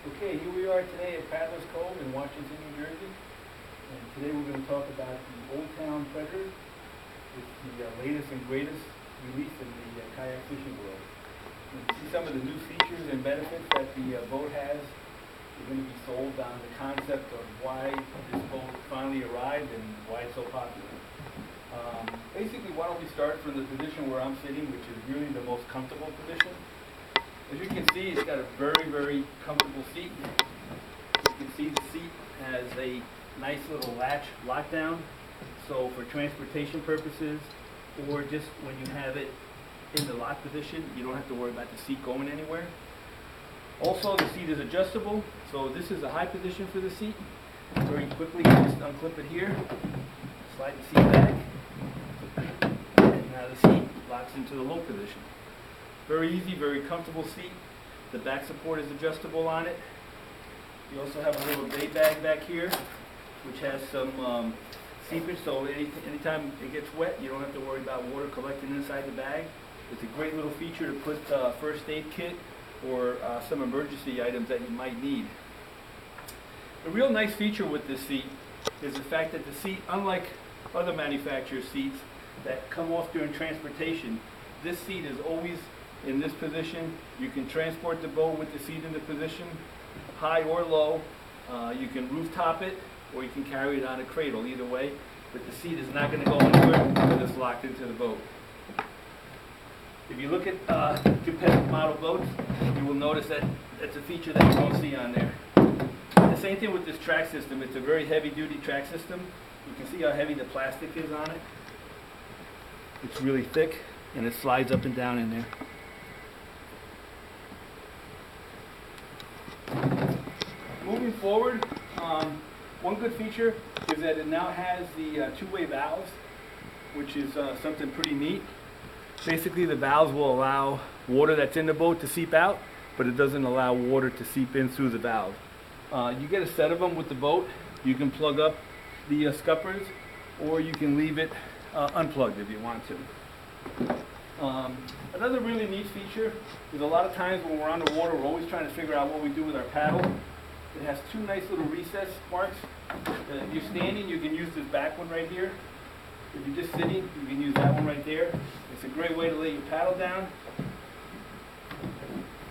Okay, here we are today at Paddlers Cove in Washington, New Jersey. And today we're going to talk about the Old Town Predator. It's the latest and greatest release in the kayak fishing world. You can see some of the new features and benefits that the boat has. We're going to be sold on the concept of why this boat finally arrived and why it's so popular. Basically, why don't we start from the position where I'm sitting, which is really the most comfortable position. As you can see, it's got a very, very comfortable seat. You can see the seat has a nice little latch lockdown. So for transportation purposes, or just when you have it in the lock position, you don't have to worry about the seat going anywhere. Also, the seat is adjustable. So this is a high position for the seat. Very quickly, you just unclip it here, slide the seat back, and now the seat locks into the low position. Very easy, very comfortable seat. The back support is adjustable on it. You also have a little day bag back here, which has some seepage, so anytime it gets wet, you don't have to worry about water collecting inside the bag. It's a great little feature to put first aid kit or some emergency items that you might need. A real nice feature with this seat is the fact that the seat, unlike other manufacturers' seats that come off during transportation, this seat is always in this position. You can transport the boat with the seat in the position, high or low. You can rooftop it, or you can carry it on a cradle, either way. But the seat is not going to go anywhere until it's locked into the boat. If you look at competitive model boats, you will notice that that's a feature that you won't see on there. The same thing with this track system. It's a very heavy-duty track system. You can see how heavy the plastic is on it. It's really thick, and it slides up and down in there. Moving forward, one good feature is that it now has the two-way valves, which is something pretty neat. Basically, the valves will allow water that's in the boat to seep out, but it doesn't allow water to seep in through the valve. You get a set of them with the boat. You can plug up the scuppers, or you can leave it unplugged if you want to. Another really neat feature is a lot of times when we're on the water, we're always trying to figure out what we do with our paddle. It has two nice little recess marks. If you're standing, you can use this back one right here. If you're just sitting, you can use that one right there. It's a great way to lay your paddle down.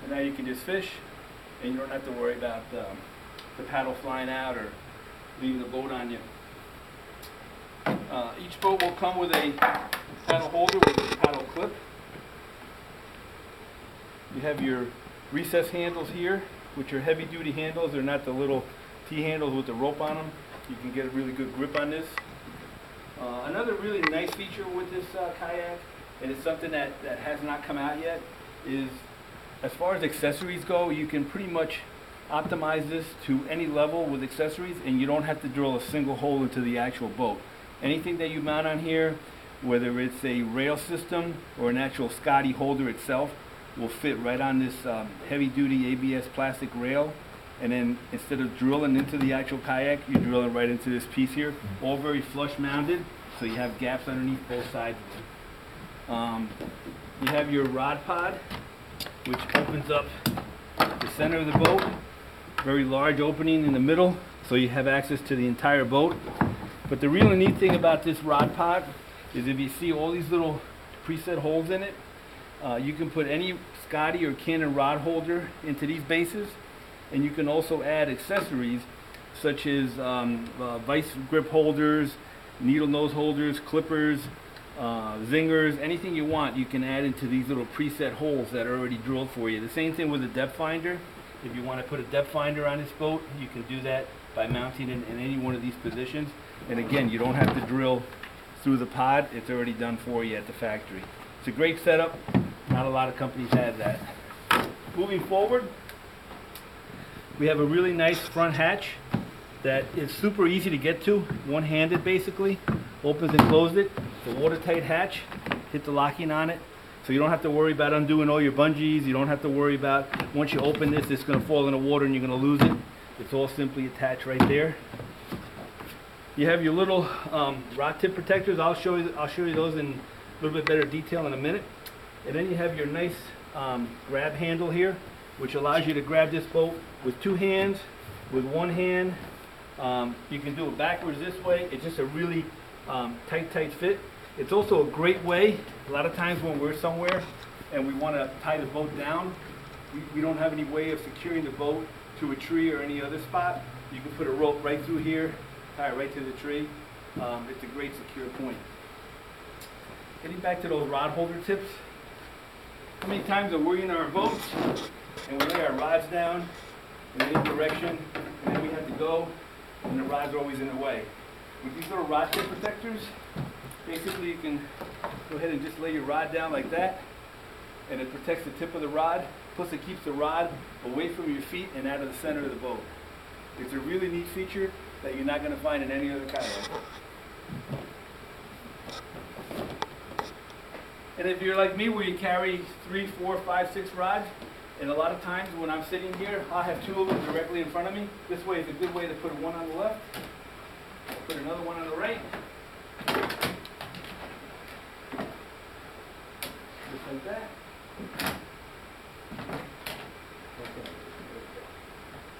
And now you can just fish, and you don't have to worry about the paddle flying out or leaving the boat on you. Each boat will come with a paddle holder with a paddle clip. You have your recess handles here, which are heavy-duty handles. They're not the little T-handles with the rope on them. You can get a really good grip on this. Another really nice feature with this kayak, and it's something that has not come out yet, is as far as accessories go, you can pretty much optimize this to any level with accessories, and you don't have to drill a single hole into the actual boat. Anything that you mount on here, whether it's a rail system or an actual Scotty holder itself, will fit right on this heavy-duty ABS plastic rail. And then instead of drilling into the actual kayak, you're drilling right into this piece here. All very flush mounted, so you have gaps underneath both sides of it. You have your rod pod, which opens up the center of the boat. Very large opening in the middle, so you have access to the entire boat. But the really neat thing about this rod pod is if you see all these little preset holes in it, you can put any Scotty or Canon rod holder into these bases, and you can also add accessories such as vice grip holders, needle nose holders, clippers, zingers, anything you want you can add into these little preset holes that are already drilled for you. The same thing with a depth finder. If you want to put a depth finder on this boat, you can do that by mounting it in any one of these positions. And again, you don't have to drill through the pod. It's already done for you at the factory. It's a great setup. Not a lot of companies have that. Moving forward, we have a really nice front hatch that is super easy to get to, one-handed basically. Opens and closes it. It's a watertight hatch. Hit the locking on it. So you don't have to worry about undoing all your bungees. You don't have to worry about once you open this, it's going to fall in the water and you're going to lose it. It's all simply attached right there. You have your little rod tip protectors. I'll show you those in a little bit better detail in a minute. And then you have your nice grab handle here. which allows you to grab this boat with two hands, with one hand. You can do it backwards this way. It's just a really tight fit. It's also a great way, a lot of times when we're somewhere and we want to tie the boat down, we don't have any way of securing the boat to a tree or any other spot. You can put a rope right through here, tie it right to the tree. It's a great secure point. Getting back to those rod holder tips, how many times are we in our boats and we lay our rods down in any direction and then we have to go and the rods are always in the way. With these little rod tip protectors, basically you can go ahead and just lay your rod down like that and it protects the tip of the rod, plus it keeps the rod away from your feet and out of the center of the boat. It's a really neat feature that you're not going to find in any other kayak. And if you're like me where you carry 3, 4, 5, 6 rods, and a lot of times when I'm sitting here, I'll have 2 of them directly in front of me. This way is a good way to put one on the left, put another one on the right. Just like that.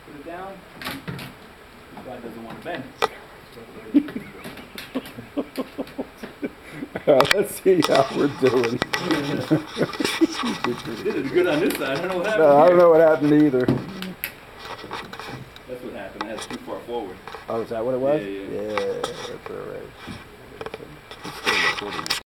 Put it down. This guy doesn't want to bend. Let's see how we're doing. This is good on this side. I don't know what happened. No, I don't know what happened either. That's what happened. I had it too far forward. Oh, is that what it was? Yeah. Yeah, that's all right. It's still recording.